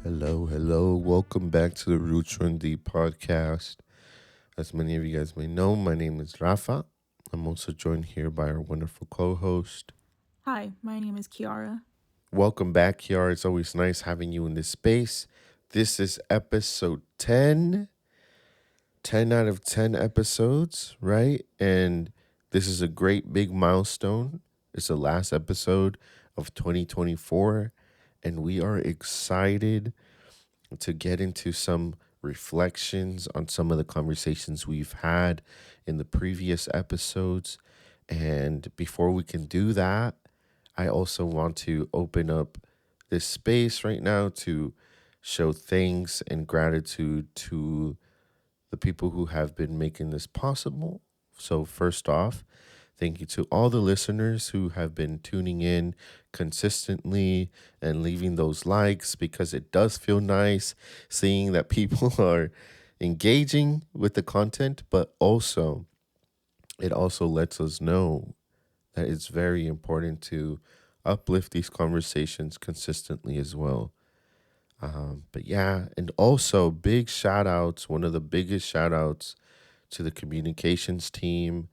Hello. Welcome back to the Richmond podcast. As many of you guys may know, my name is Rafa. I'm also joined here by our wonderful co-host. Hi, my name is Kiara. Welcome back, Kiara. It's always nice having you in this space. This is episode 10. 10 out of 10 episodes, right? And this is a great big milestone. It's the last episode of 2024, and we are excited to get into some reflections on some of the conversations we've had in the previous episodes. And before we can do that, I also want to open up this space right now to show thanks and gratitude to the people who have been making this possible. So, first off, thank you to all the listeners who have been tuning in consistently and leaving those likes because it does feel nice seeing that people are engaging with the content, but also it also lets us know that it's very important to uplift these conversations consistently as well. But yeah, and also big shout outs, one of the biggest shout outs to the communications team.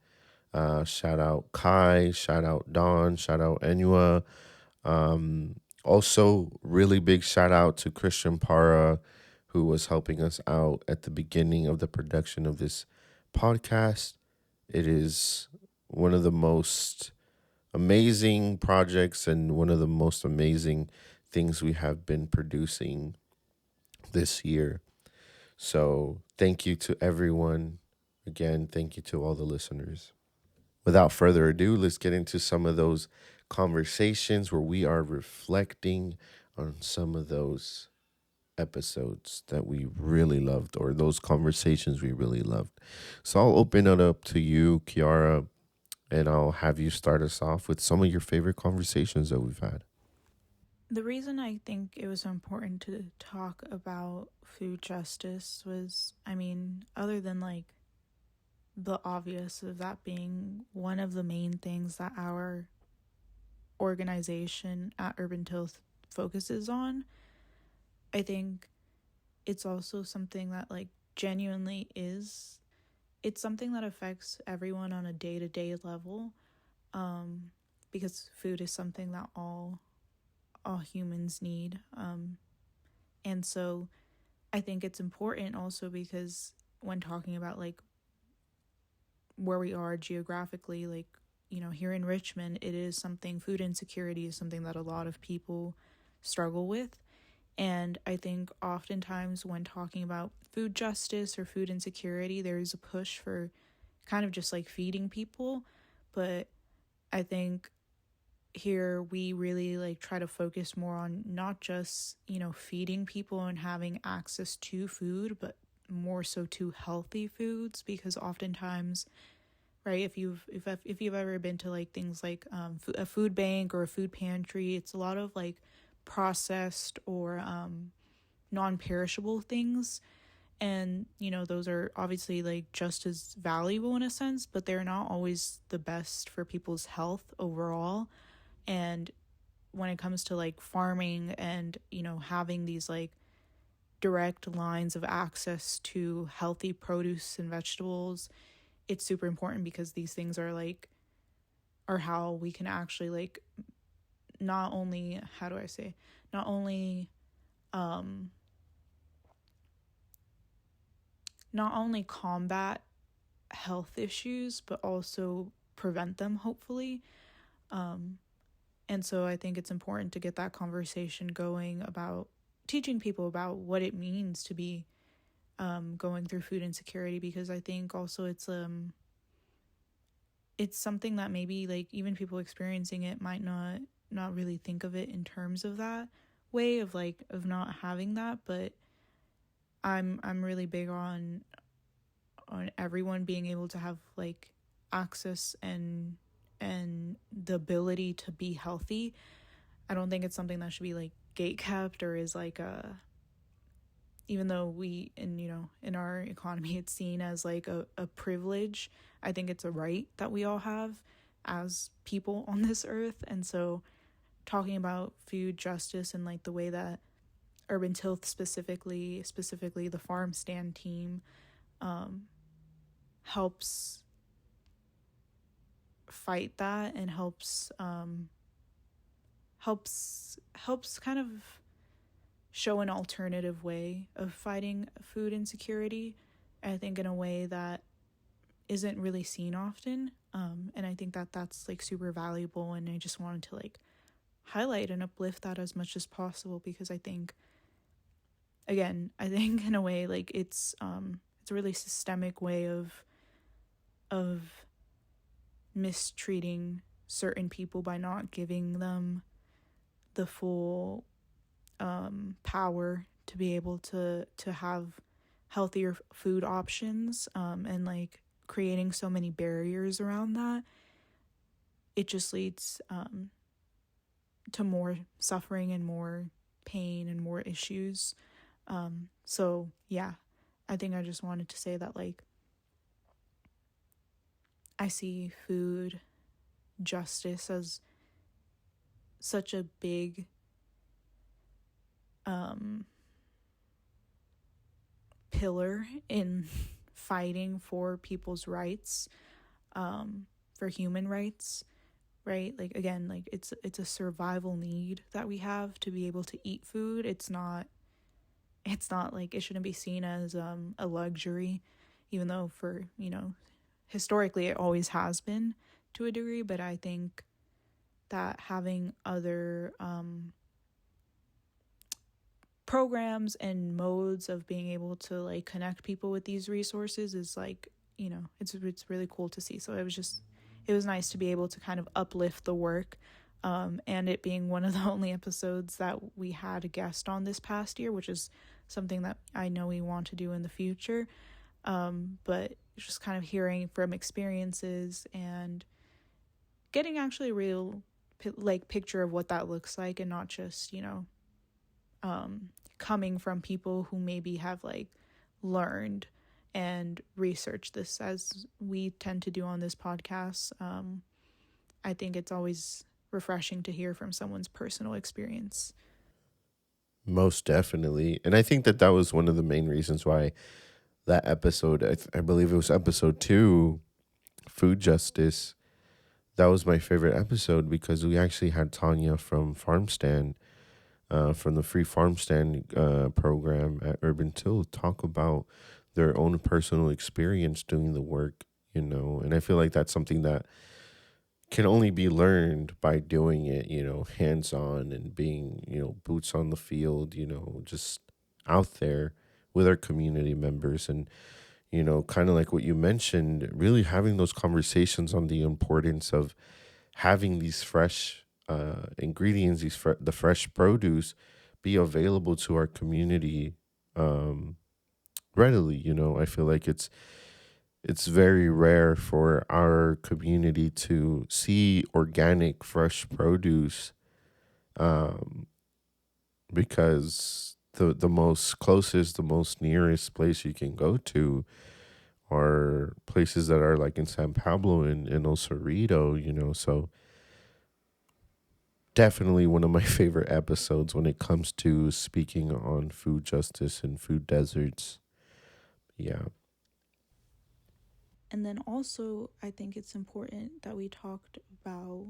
Shout out Kai, shout out Don, shout out Enua. Also, really big shout out to Christian Para, who was helping us out at the beginning of the production of this podcast. It is one of the most amazing projects and one of the most amazing things we have been producing this year. So, thank you to everyone. Again, thank you to all the listeners. Without further ado, let's get into some of those conversations where we are reflecting on some of those episodes that we really loved or those conversations we really loved. So I'll open it up to you, Kiara, and I'll have you start us off with some of your favorite conversations that we've had. The reason I think it was important to talk about food justice was, other than like the obvious of that being one of the main things that our organization at Urban Tilth focuses on, I think it's also something that like genuinely is it's something that affects everyone on a day-to-day level, because food is something that all humans need. And so I think it's important also because when talking about like where we are geographically, like, here in Richmond, it is something, food insecurity is something that a lot of people struggle with. And I think oftentimes when talking about food justice or food insecurity, there's a push for kind of just like feeding people. But I think here we really like try to focus more on not just, feeding people and having access to food, but more so to healthy foods, because oftentimes, right, if you've ever been to like things like a food bank or a food pantry, it's a lot of like processed or non-perishable things. And those are obviously like just as valuable in a sense, but they're not always the best for people's health overall. And when it comes to like farming and having these like direct lines of access to healthy produce and vegetables, it's super important because these things are how we can actually like not only, how do I say, not only not only combat health issues but also prevent them, hopefully. And so I think it's important to get that conversation going about teaching people about what it means to be going through food insecurity, because I think also it's something that maybe like even people experiencing it might not really think of it in terms of that way of like of not having that. But I'm really big on everyone being able to have like access and the ability to be healthy. I don't think it's something that should be like gate kept or is like a, even though we in our economy it's seen as like a privilege, I think it's a right that we all have as people on this earth. And so talking about food justice and like the way that Urban Tilth specifically the farm stand team, helps fight that and helps kind of show an alternative way of fighting food insecurity. I think in a way that isn't really seen often, and I think that that's like super valuable, and I just wanted to like highlight and uplift that as much as possible, because I think in a way like it's a really systemic way of mistreating certain people by not giving them the full power to be able to have healthier food options, and like creating so many barriers around that. It just leads to more suffering and more pain and more issues. So yeah, I think I just wanted to say that like I see food justice as such a big pillar in fighting for people's rights, for human rights, right? Like again, like it's a survival need that we have to be able to eat food. It's not like it shouldn't be seen as a luxury, even though for, you know, historically it always has been to a degree. But I think that having other programs and modes of being able to like connect people with these resources is like, you know, it's really cool to see. So it was nice to be able to kind of uplift the work, and it being one of the only episodes that we had a guest on this past year, which is something that I know we want to do in the future. But just kind of hearing from experiences and getting actually a real like picture of what that looks like, and not just, you know, coming from people who maybe have like learned and researched this as we tend to do on this podcast. I think it's always refreshing to hear from someone's personal experience. Most definitely. And I think that that was one of the main reasons why that episode, I believe it was episode 2, Food Justice, that was my favorite episode, because we actually had Tanya from Farmstand, from the free Farmstand program at Urban Tilth, talk about their own personal experience doing the work, you know. And I feel like that's something that can only be learned by doing it, you know, hands on, and being, you know, boots on the field, you know, just out there with our community members. And, you know, kind of like what you mentioned, really having those conversations on the importance of having these fresh ingredients, the fresh produce be available to our community readily. You know, I feel like it's very rare for our community to see organic fresh produce, um, because the most closest, the most nearest place you can go to are places that are like in San Pablo and El Cerrito, you know. So definitely one of my favorite episodes when it comes to speaking on food justice and food deserts. Yeah. And then also, I think it's important that we talked about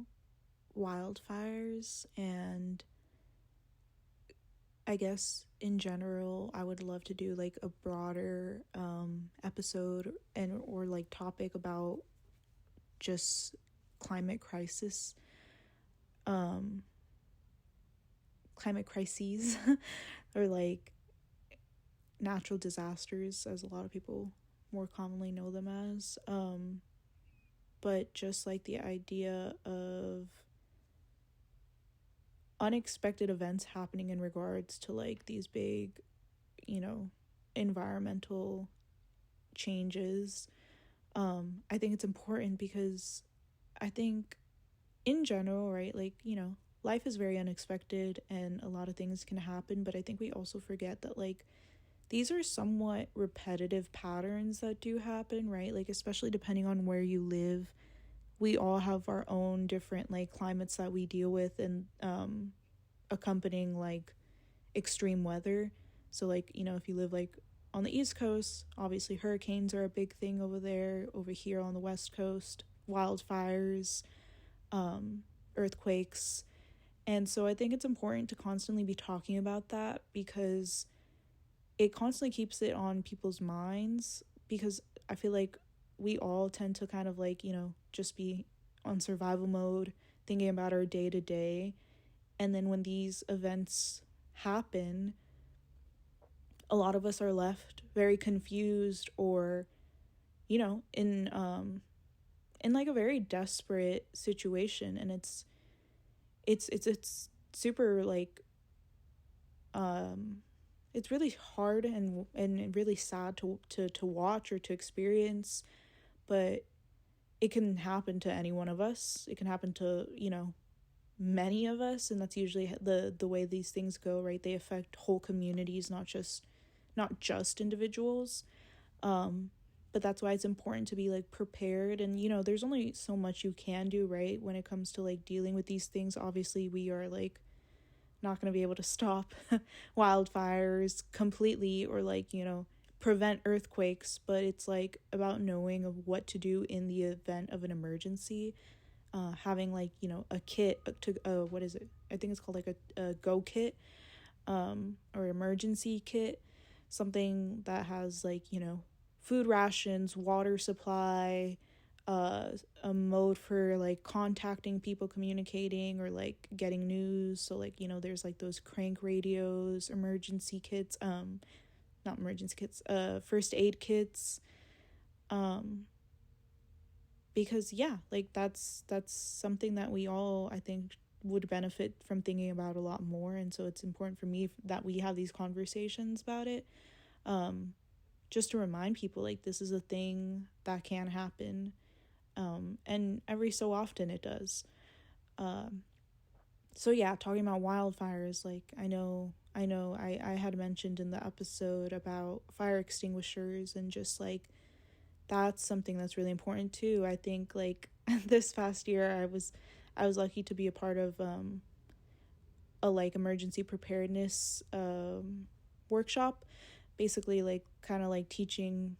wildfires, and I guess in general, I would love to do like a broader episode and or like topic about just climate crisis, um, climate crises, or like natural disasters, as a lot of people more commonly know them as. But just like the idea of unexpected events happening in regards to like these big, you know, environmental changes. I think it's important because I think in general, right, like, you know, life is very unexpected and a lot of things can happen, but I think we also forget that like these are somewhat repetitive patterns that do happen, right? Like, especially depending on where you live, we all have our own different like climates that we deal with, and accompanying like extreme weather. So like, if you live like on the East Coast, obviously hurricanes are a big thing over there. Over here on the West Coast, wildfires, earthquakes. And so I think it's important to constantly be talking about that because it constantly keeps it on people's minds, because I feel like we all tend to kind of like, just be on survival mode, thinking about our day to day. And then when these events happen, a lot of us are left very confused or, in like a very desperate situation. And it's super like it's really hard and really sad to watch or to experience, but it can happen to any one of us. It can happen to, many of us, and that's usually the way these things go, right? They affect whole communities, not just individuals. But that's why it's important to be like prepared. And there's only so much you can do, right, when it comes to like dealing with these things. Obviously we are like not going to be able to stop wildfires completely or like, prevent earthquakes, but it's like about knowing of what to do in the event of an emergency. Having like, a kit to what is it, I think it's called like a go kit, or emergency kit, something that has like, food rations, water supply, a mode for like contacting people, communicating, or like getting news. So like, there's like those crank radios, emergency kits, not emergency kits, first aid kits. um because yeah, like that's something that we all, I think, would benefit from thinking about a lot more. And so it's important for me that we have these conversations about it, um just to remind people like this is a thing that can happen, and every so often it does. Um, so yeah, talking about wildfires, like I had mentioned in the episode about fire extinguishers, and just like that's something that's really important too. I think like this past year I was lucky to be a part of a like emergency preparedness workshop, basically like kind of like teaching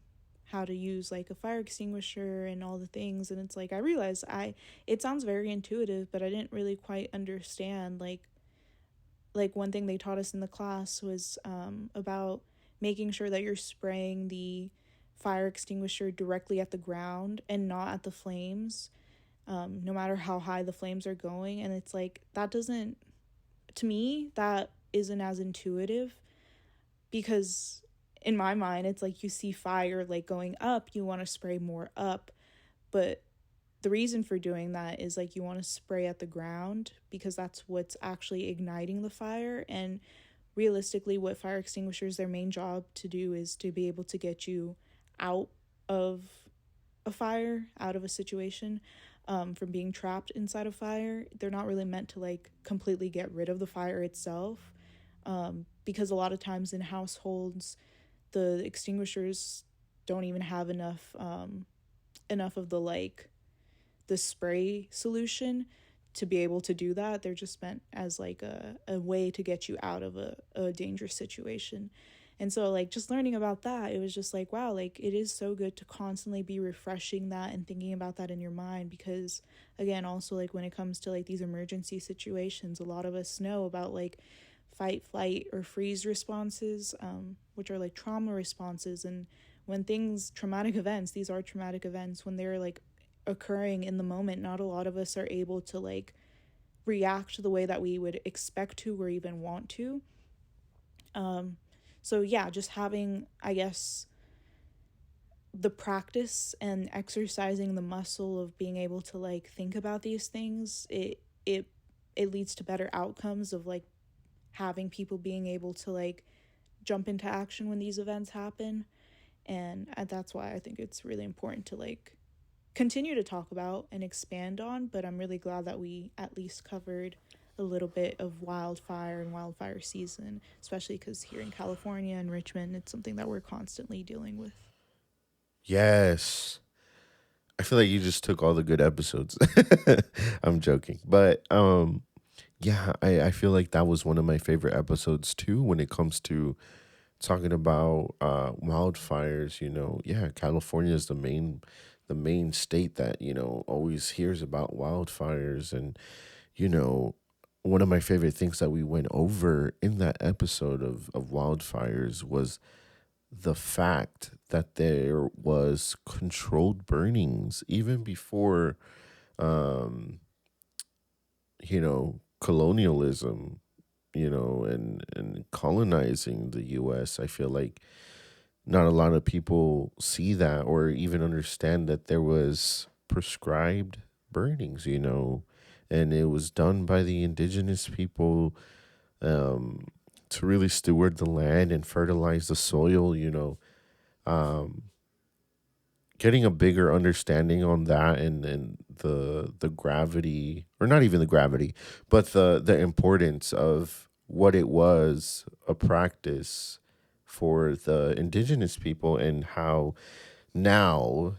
how to use like a fire extinguisher and all the things. And it's like I realized I it sounds very intuitive, but I didn't really quite understand like one thing they taught us in the class was about making sure that you're spraying the fire extinguisher directly at the ground and not at the flames, no matter how high the flames are going. And it's like that doesn't, to me, that isn't as intuitive, because in my mind it's like you see fire like going up, you want to spray more up, but the reason for doing that is like you want to spray at the ground because that's what's actually igniting the fire. And realistically, what fire extinguishers, their main job to do is to be able to get you out of a fire, out of a situation, from being trapped inside a fire. They're not really meant to like completely get rid of the fire itself, because a lot of times in households the extinguishers don't even have enough of the like the spray solution to be able to do that. They're just meant as like a way to get you out of a dangerous situation. And so like just learning about that, it was just like, wow, like it is so good to constantly be refreshing that and thinking about that in your mind. Because again, also like when it comes to like these emergency situations, a lot of us know about like fight, flight, or freeze responses, which are like trauma responses. And when traumatic events, these are traumatic events, when they're like occurring in the moment, not a lot of us are able to like react the way that we would expect to or even want to. So yeah, just having, I guess, the practice and exercising the muscle of being able to like think about these things, it leads to better outcomes of like having people being able to like jump into action when these events happen. And that's why I think it's really important to like continue to talk about and expand on. But I'm really glad that we at least covered a little bit of wildfire and wildfire season, especially because here in California and Richmond, it's something that we're constantly dealing with. Yes. I feel like you just took all the good episodes. I'm joking. But Yeah, I feel like that was one of my favorite episodes too when it comes to talking about wildfires. Yeah, California is the main state that always hears about wildfires. And you know one of my favorite things that we went over in that episode of wildfires was the fact that there was controlled burnings even before um colonialism, and colonizing the US. I feel like not a lot of people see that or even understand that there was prescribed burnings, and it was done by the indigenous people, um, to really steward the land and fertilize the soil. Um, Getting a bigger understanding on that, and the gravity, or not even the gravity, but the importance of what it was a practice for the indigenous people, and how now,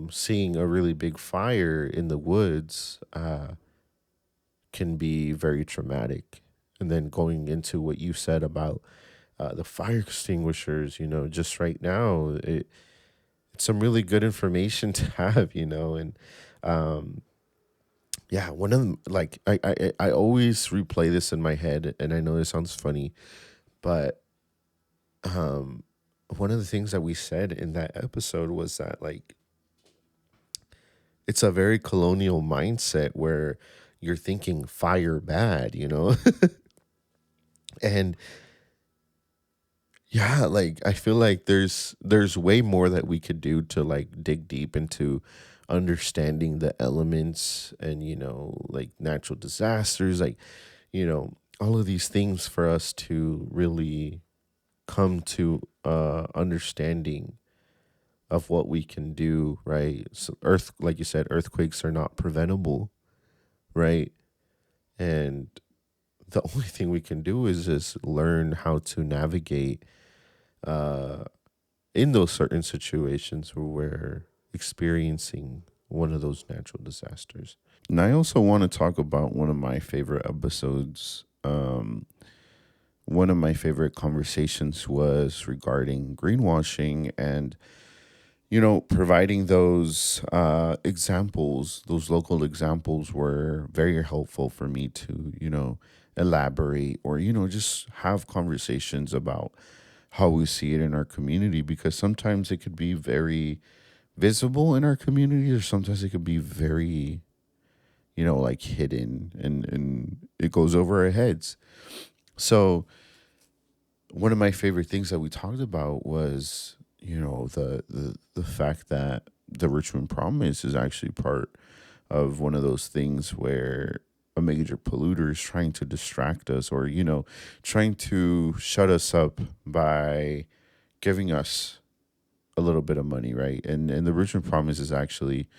seeing a really big fire in the woods can be very traumatic. And then going into what you said about the fire extinguishers, just right now, it's some really good information to have, and um, yeah, one of them, like I always replay this in my head, and I know this sounds funny, but um, one of the things that we said in that episode was that, like, it's a very colonial mindset where you're thinking fire bad, and yeah, like I feel like there's way more that we could do to like dig deep into understanding the elements, and like natural disasters, like all of these things for us to really come to understanding of what we can do, right? So like you said, earthquakes are not preventable, right? And the only thing we can do is just learn how to navigate uh in those certain situations where we're experiencing one of those natural disasters. And I also want to talk about one of my favorite episodes. One of my favorite conversations was regarding greenwashing, and providing those examples. Those local examples were very helpful for me to elaborate, or just have conversations about how we see it in our community, because sometimes it could be very visible in our community, or sometimes it could be very like hidden, and it goes over our heads. So one of my favorite things that we talked about was the fact that the Richmond Promise is actually part of one of those things where a major polluter is trying to distract us, or trying to shut us up by giving us a little bit of money, right? And the Richmond Promise is actually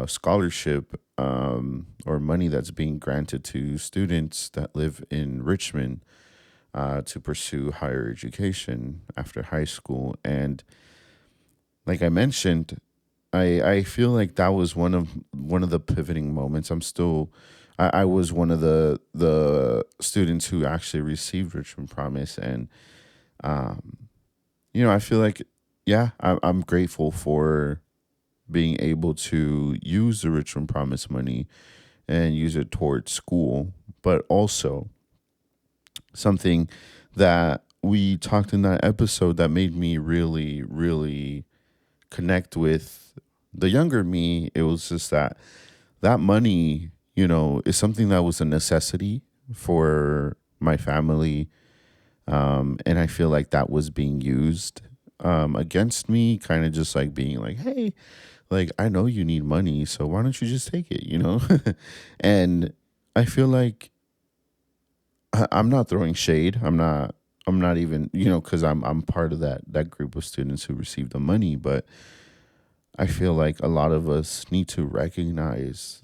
scholarship, or money that's being granted to students that live in Richmond to pursue higher education after high school. And like I mentioned, I feel like that was one of the pivoting moments. I was one of the students who actually received Richmond Promise, and um, I feel like, yeah, I'm grateful for being able to use the Richmond Promise money and use it towards school, but also something that we talked in that episode that made me really, really connect with the younger me. It was just that money, is something that was a necessity for my family. And I feel like that was being used against me, kind of just like being like, hey, like, I know you need money, so why don't you just take it? And I feel like I'm not throwing shade. I'm not even, because I'm part of that group of students who received the money, but I feel like a lot of us need to recognize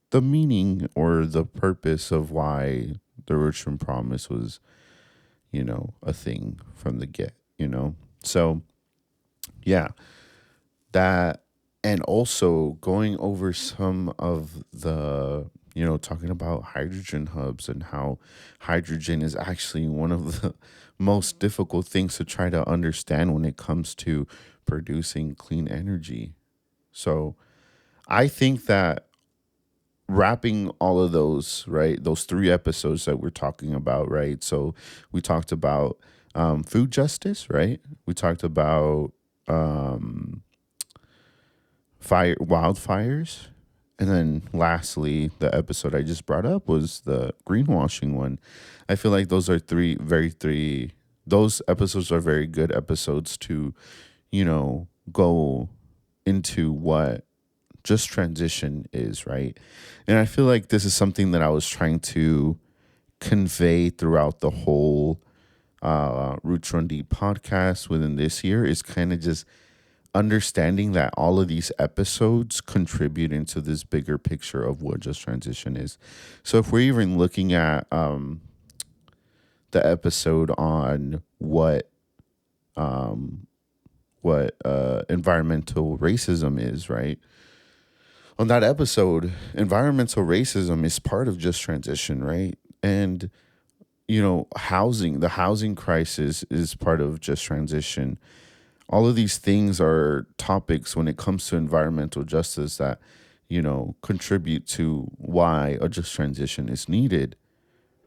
the meaning or the purpose of why the Richmond Promise was, a thing from the get. So yeah, that, and also going over some of the talking about hydrogen hubs and how hydrogen is actually one of the most difficult things to try to understand when it comes to producing clean energy. So I think that wrapping all of those, right, those three episodes that we're talking about, right? So we talked about food justice, right? We talked about um, wildfires. And then lastly, the episode I just brought up was the greenwashing one. I feel like those are those episodes are very good episodes to, go into what just transition is, right? And I feel like this is something that I was trying to convey throughout the whole Roots Run Deep podcast within this year is kind of just understanding that all of these episodes contribute into this bigger picture of what just transition is. So if we're even looking at the episode on what environmental racism is, right? On that episode, environmental racism is part of just transition, right? And the housing crisis is part of just transition. All of these things are topics when it comes to environmental justice that contribute to why a just transition is needed,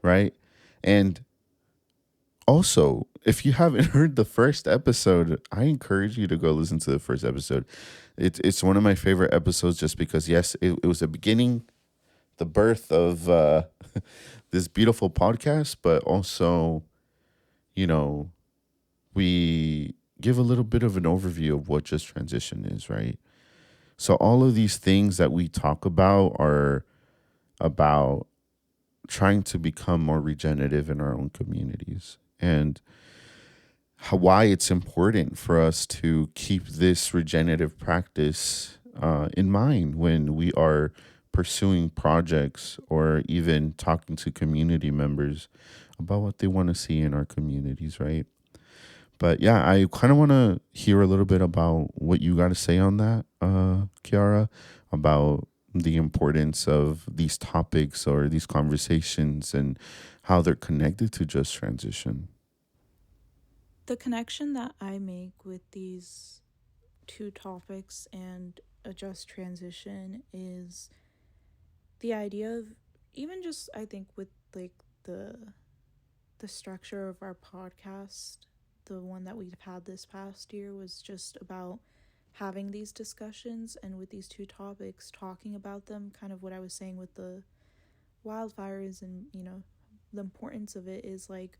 right? And also, if you haven't heard the first episode, I encourage you to go listen to the first episode. It's one of my favorite episodes just because yes, it was the beginning, the birth of this beautiful podcast, but also, you know, we give a little bit of an overview of what just transition is, right? So all of these things that we talk about are about trying to become more regenerative in our own communities and why it's important for us to keep this regenerative practice in mind when we are pursuing projects or even talking to community members about what they want to see in our communities, right? But yeah, I kind of want to hear a little bit about what you got to say on that, Kiara, about the importance of these topics or these conversations and how they're connected to just transition. The connection that I make with these two topics and a just transition is the idea of, even just I think with like the the structure of our podcast, the one that we've had this past year was just about having these discussions, and with these two topics talking about them, kind of what I was saying with the wildfires and the importance of it is like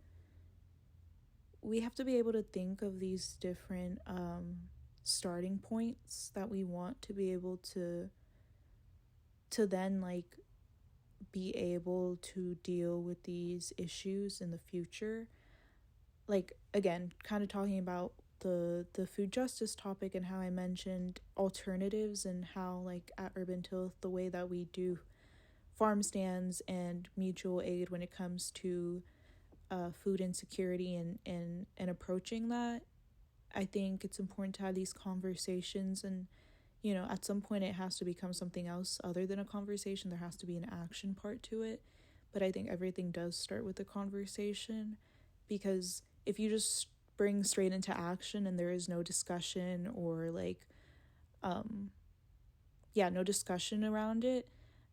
we have to be able to think of these different starting points that we want to be able to then like be able to deal with these issues in the future. Like again, kind of talking about the food justice topic and how I mentioned alternatives and how like at Urban Tilth the way that we do farm stands and mutual aid when it comes to food insecurity and approaching that. I think it's important to have these conversations, and at some point it has to become something else other than a conversation. There has to be an action part to it. But I think everything does start with a conversation, because if you just spring straight into action and there is no discussion or like no discussion around it,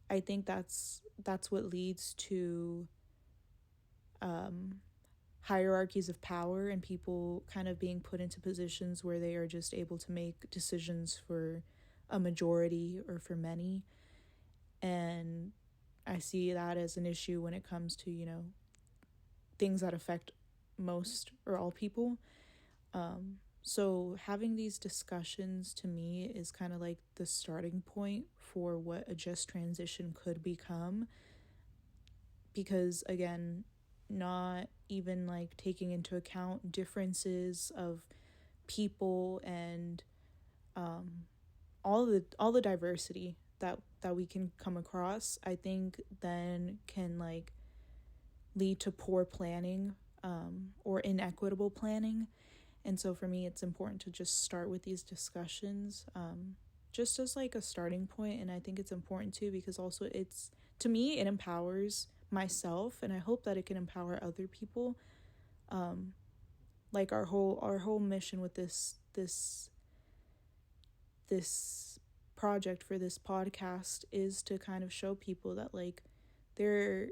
I think that's what leads to hierarchies of power and people kind of being put into positions where they are just able to make decisions for a majority or for many. And I see that as an issue when it comes to, things that affect most or all people. So having these discussions to me is kind of like the starting point for what a just transition could become. Because again, not even like taking into account differences of people and all the diversity that we can come across, I think then can like lead to poor planning or inequitable planning. And so for me, it's important to just start with these discussions just as like a starting point. And I think it's important too because also it's to me, it empowers myself, and I hope that it can empower other people. Like our whole mission with this project for this podcast is to kind of show people that like there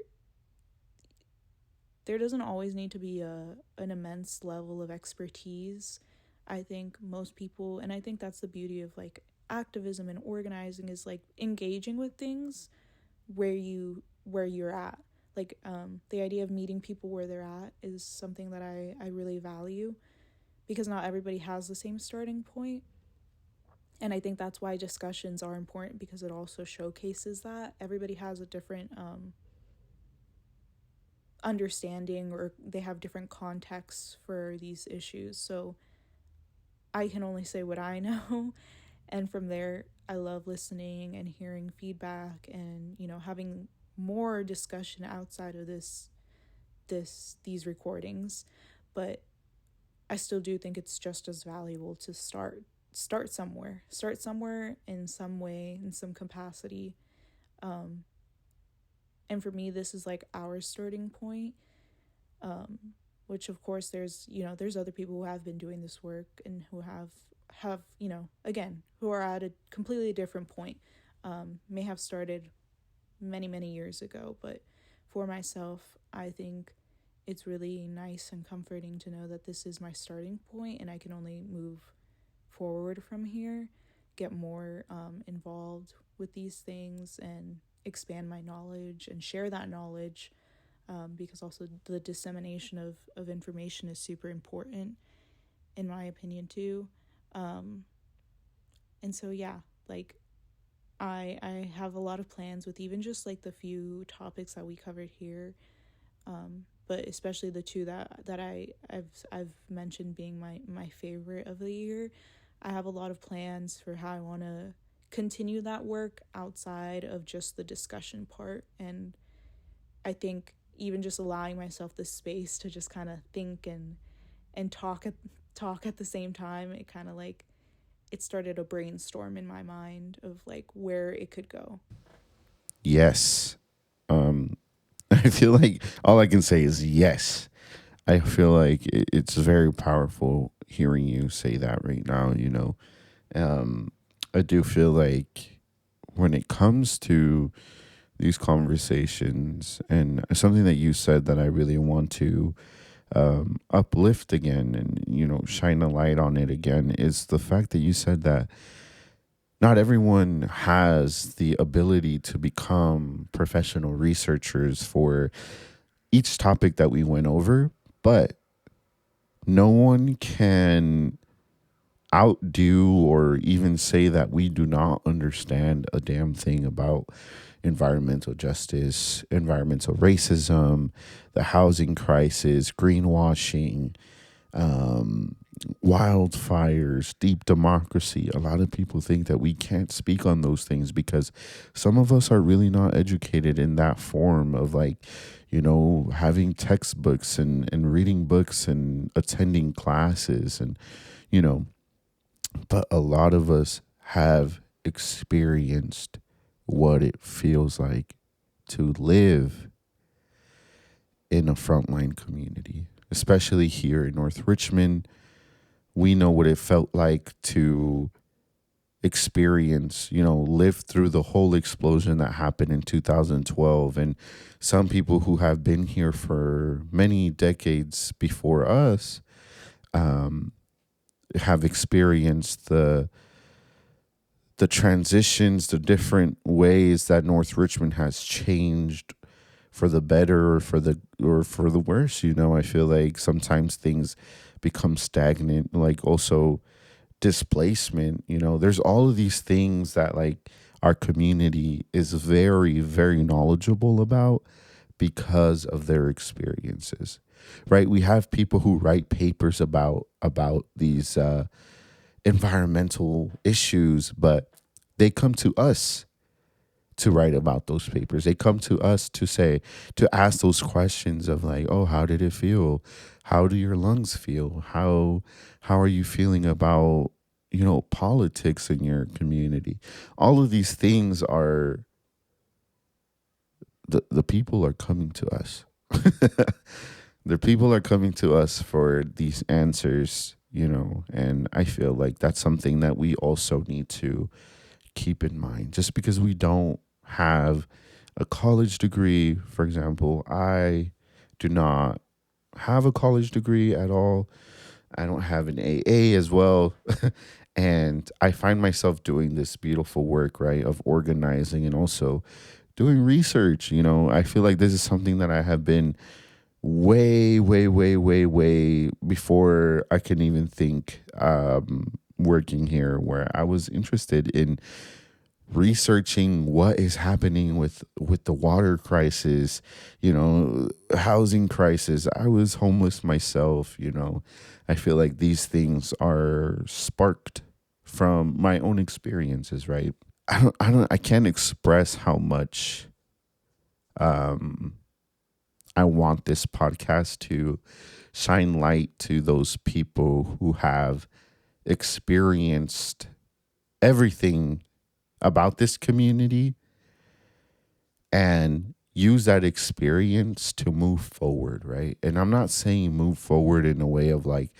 there doesn't always need to be an immense level of expertise. I think most people, and I think that's the beauty of like activism and organizing, is like engaging with things where you're at. Like the idea of meeting people where they're at is something that I really value, because not everybody has the same starting point. And I think that's why discussions are important, because it also showcases that everybody has a different understanding, or they have different contexts for these issues. So I can only say what I know. And from there, I love listening and hearing feedback, and, you know, having more discussion outside of these recordings. But I still do think it's just as valuable to start somewhere in some way, in some capacity. And for me, this is like our starting point, which of course there's other people who have been doing this work and who have again, who are at a completely different point, may have started many years ago. But for myself, I think it's really nice and comforting to know that this is my starting point, and I can only move forward from here, get more involved with these things, and expand my knowledge and share that knowledge, because also the dissemination of information is super important, in my opinion, too. And so, yeah, like, I have a lot of plans with even just like the few topics that we covered here, but especially the two that I've mentioned being my favorite of the year. I have a lot of plans for how I want to continue that work outside of just the discussion part. And I think even just allowing myself the space to just kind of think and talk at the same time, it kind of like it started a brainstorm in my mind of like where it could go. Yes. Um, I feel like all I can say is yes. I feel like it's very powerful hearing you say that right now. Um, I do feel like when it comes to these conversations, and something that you said that I really want to uplift again and, shine a light on it again, is the fact that you said that not everyone has the ability to become professional researchers for each topic that we went over, but no one can outdo or even say that we do not understand a damn thing about environmental justice, environmental racism, the housing crisis, greenwashing, um, wildfires, deep democracy. A lot of people think that we can't speak on those things because some of us are really not educated in that form of like, having textbooks and reading books and attending classes and, you know, but a lot of us have experienced what it feels like to live in a frontline community, especially here in North Richmond. We know what it felt like to experience, live through the whole explosion that happened in 2012. And some people who have been here for many decades before us have experienced the transitions, the different ways that North Richmond has changed for the better or for the worse. I feel like sometimes things become stagnant, like also displacement. There's all of these things that like our community is very, very knowledgeable about because of their experiences. Right? We have people who write papers about these environmental issues, but they come to us to write about those papers. They come to us to ask those questions of like, oh, how did it feel? How do your lungs feel? How are you feeling about, politics in your community? All of these things are the people are coming to us. The people are coming to us for these answers, and I feel like that's something that we also need to keep in mind. Just because we don't have a college degree, for example, I do not have a college degree at all. I don't have an AA as well. And I find myself doing this beautiful work, right, of organizing and also doing research. I feel like this is something that I have been way, way, way, way, way before I can even think working here, where I was interested in researching what is happening with the water crisis, housing crisis. I was homeless myself. I feel like these things are sparked from my own experiences, right? I can't express how much um I want this podcast to shine light to those people who have experienced everything about this community and use that experience to move forward, right? And I'm not saying move forward in a way of like,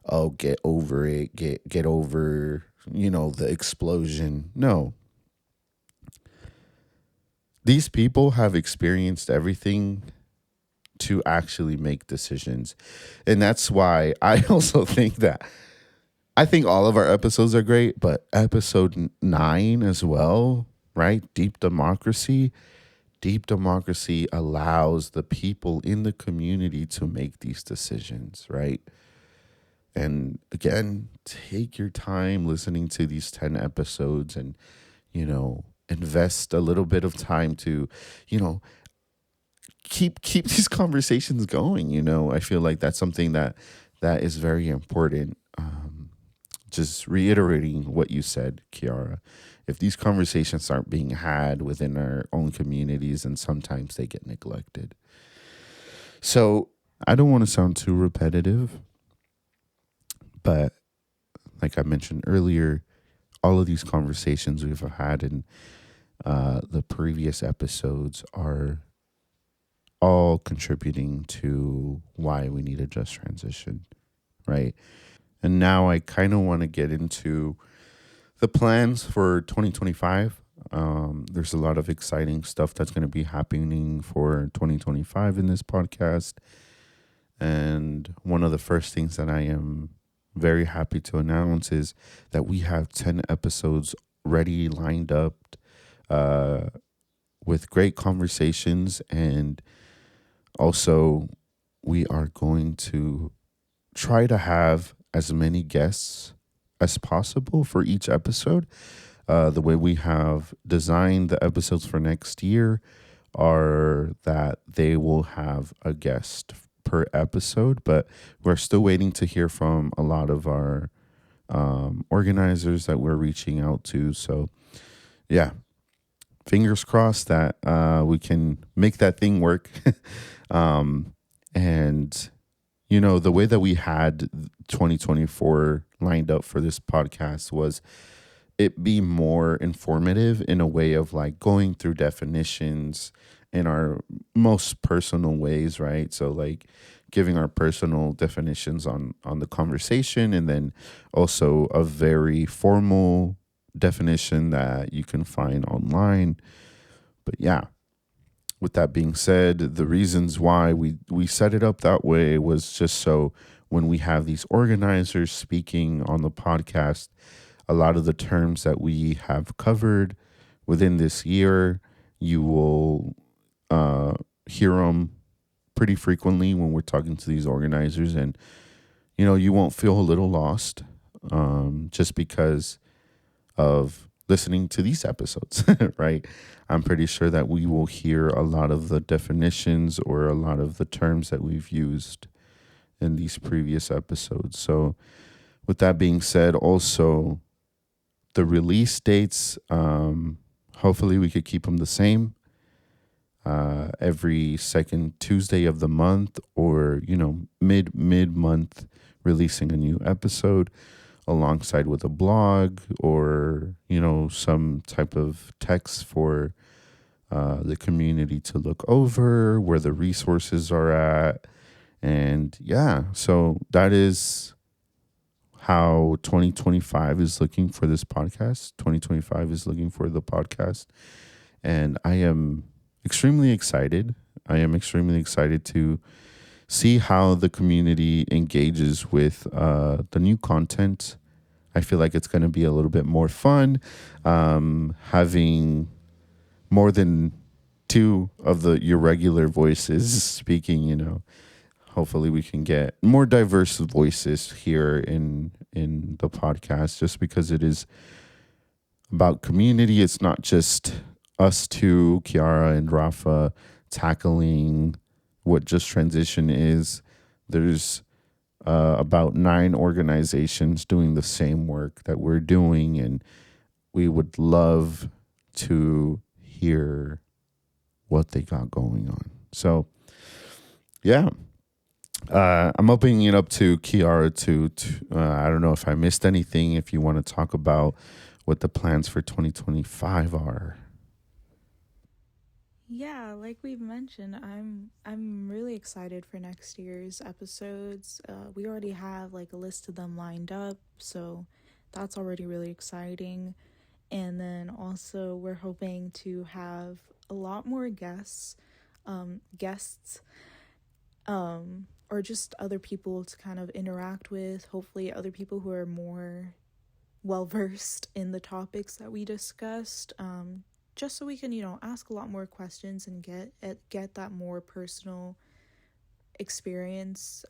oh, get over it, get over, the explosion. No. These people have experienced everything to actually make decisions. And that's why I also think that I think all of our episodes are great, but episode 9 as well, right? Deep democracy allows the people in the community to make these decisions, right? And again, take your time listening to these 10 episodes and, invest a little bit of time to, you know, keep these conversations going. I feel like that's something that is very important. Just reiterating what you said, Kiara, if these conversations aren't being had within our own communities, and sometimes they get neglected. So I don't want to sound too repetitive, but like I mentioned earlier, all of these conversations we've had in the previous episodes are all contributing to why we need a just transition, right? And now I kind of want to get into the plans for 2025. There's a lot of exciting stuff that's going to be happening for 2025 in this podcast. And one of the first things that I am very happy to announce is that we have 10 episodes ready, lined up, with great conversations. And also, we are going to try to have as many guests as possible for each episode. The way we have designed the episodes for next year are that they will have a guest per episode, but we're still waiting to hear from a lot of our organizers that we're reaching out to. So, yeah, fingers crossed that we can make that thing work. And the way that we had 2024 lined up for this podcast was it be more informative in a way of like going through definitions in our most personal ways, right? So like giving our personal definitions on the conversation, and then also a very formal definition that you can find online. But yeah, with that being said, the reasons why we set it up that way was just so when we have these organizers speaking on the podcast, a lot of the terms that we have covered within this year, you will hear them pretty frequently when we're talking to these organizers. And, you won't feel a little lost just because of listening to these episodes, right? I'm pretty sure that we will hear a lot of the definitions or a lot of the terms that we've used in these previous episodes. So with that being said, also the release dates, hopefully we could keep them the same. Every second Tuesday of the month, or mid month, releasing a new episode alongside with a blog or some type of text for the community to look over, where the resources are at. And yeah, so that is how 2025 is looking for this podcast. 2025 is looking for the podcast. And I am extremely excited. I am extremely excited to see how the community engages with the new content. I feel like it's going to be a little bit more fun. Having more than two of the irregular voices speaking, hopefully we can get more diverse voices here in the podcast, just because it is about community. It's not just us two, Kiara and Rafa, tackling what Just Transition is. There's about 9 organizations doing the same work that we're doing, and we would love to hear what they got going on. So, yeah. I'm opening it up to Kiara to I don't know if I missed anything, if you want to talk about what the plans for 2025 are. Yeah, like we've mentioned, I'm really excited for next year's episodes. We already have like a list of them lined up, so that's already really exciting. And then also we're hoping to have a lot more guests, or just other people to kind of interact with. Hopefully, other people who are more well versed in the topics that we discussed. Just so we can, ask a lot more questions and get that more personal experience,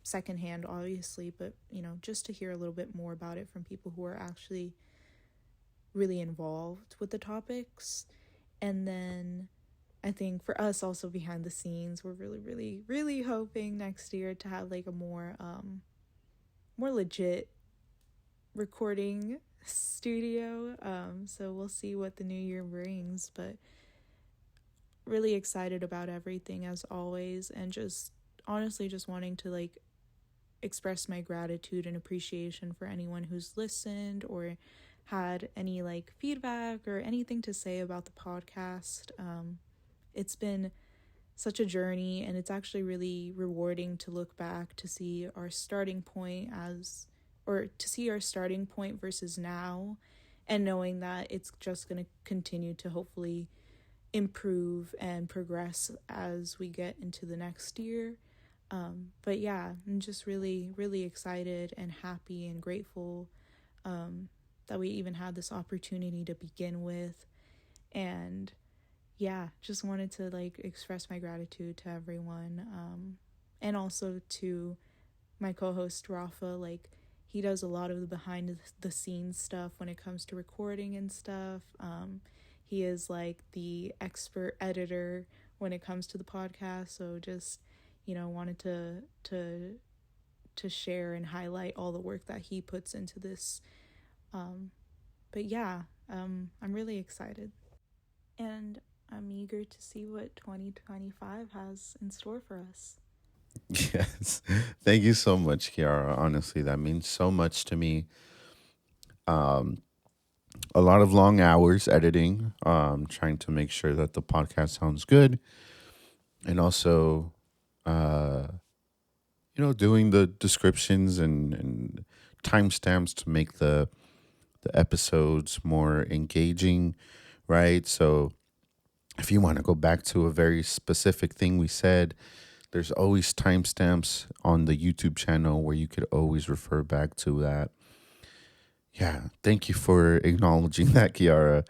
secondhand, obviously, but just to hear a little bit more about it from people who are actually really involved with the topics. And then I think for us, also behind the scenes, we're really, really, really hoping next year to have like a more legit recording studio. So we'll see what the new year brings, but really excited about everything as always, and just honestly just wanting to like express my gratitude and appreciation for anyone who's listened or had any like feedback or anything to say about the podcast. It's been such a journey, and it's actually really rewarding to look back to see our starting point versus now, and knowing that it's just going to continue to hopefully improve and progress as we get into the next year. But yeah, I'm just really, really excited and happy and grateful that we even had this opportunity to begin with. And yeah, just wanted to like express my gratitude to everyone, and also to my co-host Rafa. Like, he does a lot of the behind the scenes stuff when it comes to recording and stuff. He is like the expert editor when it comes to the podcast. So just, wanted to share and highlight all the work that he puts into this. But yeah, I'm really excited. And I'm eager to see what 2025 has in store for us. Yes. Thank you so much, Kiara. Honestly, that means so much to me. Um, a lot of long hours editing, trying to make sure that the podcast sounds good, and also, uh, doing the descriptions and timestamps to make the episodes more engaging, right? So if you want to go back to a very specific thing we said, there's always timestamps on the YouTube channel where you could always refer back to that. Yeah, thank you for acknowledging that, Kiara.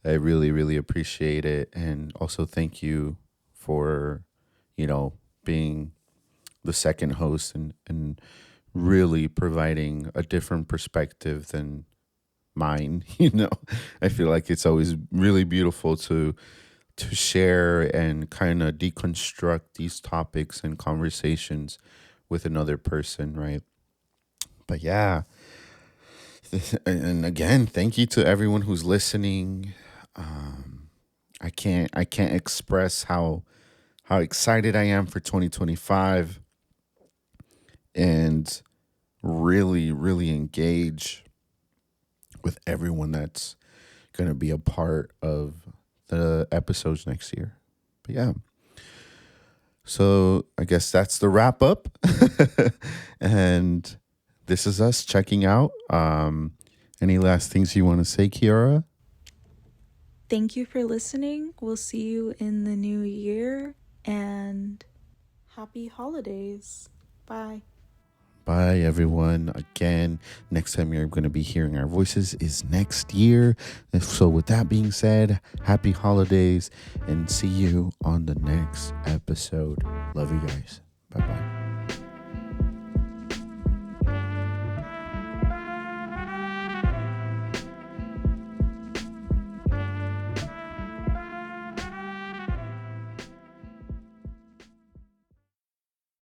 I really, really appreciate it. And also thank you for, being the second host and really providing a different perspective than mine. I feel like it's always really beautiful to share and kind of deconstruct these topics and conversations with another person, right? But yeah, and again, thank you to everyone who's listening. I can't express how excited I am for 2025, and really, really engage with everyone that's going to be a part of the episodes next year. But yeah. So I guess that's the wrap up. And this is us checking out. Any last things you want to say, Kiara? Thank you for listening. We'll see you in the new year, and happy holidays. Bye. Bye, everyone. Again, next time you're going to be hearing our voices is next year. So with that being said, happy holidays and see you on the next episode. Love you guys. Bye-bye.